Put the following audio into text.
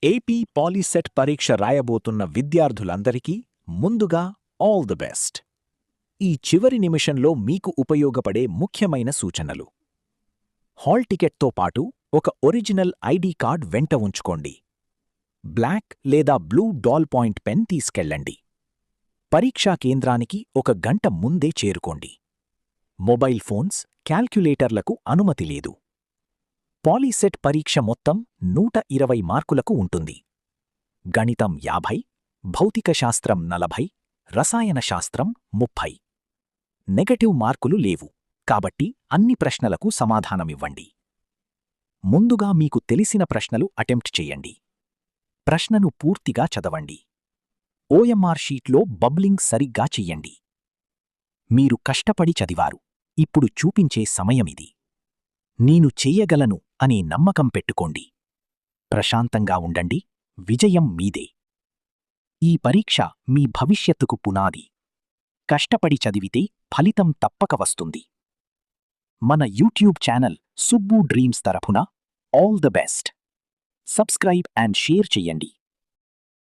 AP POLYCET పరీక్ష రాయబోతున్న విద్యార్థులందరికీ ముందుగా ఆల్ ది బెస్ట్. ఈ చివరి నిమిషంలో మీకు ఉపయోగపడే ముఖ్యమైన సూచనలు. హాల్ టికెట్తో పాటు ఒక ఒరిజినల్ ఐడి కార్డ్ వెంట ఉంచుకోండి. బ్లాక్ లేదా బ్లూ డాల్ పాయింట్ పెన్ తీసుకెళ్ళండి. పరీక్షా కేంద్రానికి 1 గంట ముందే చేరుకోండి. మొబైల్ ఫోన్స్, క్యాల్క్యులేటర్లకు అనుమతి లేదు. పాలీసెట్ పరీక్ష మొత్తం 120 మార్కులకు ఉంటుంది. గణితం 50, భౌతిక శాస్త్రం 40, రసాయన శాస్త్రం 30. నెగటివ్ మార్కులు లేవు, కాబట్టి అన్ని ప్రశ్నలకు సమాధానమివ్వండి. ముందుగా మీకు తెలిసిన ప్రశ్నలు అటెంప్ట్ చేయండి. ప్రశ్నను పూర్తిగా చదవండి. ఓఎంఆర్ షీట్లో బబ్లింగ్ సరిగ్గా చెయ్యండి. మీరు కష్టపడి చదివారు. ఇప్పుడు చూపించే సమయమిది. నేను చెయ్యగలను అనే నమ్మకం పెట్టుకోండి. ప్రశాంతంగా ఉండండి. విజయం మీదే. ఈ పరీక్ష మీ భవిష్యత్తుకు పునాది. కష్టపడి చదివితే ఫలితం తప్పక వస్తుంది. మన యూట్యూబ్ ఛానల్ సుబ్బు డ్రీమ్స్ తరఫున all the best. Subscribe and share చెయ్యండి.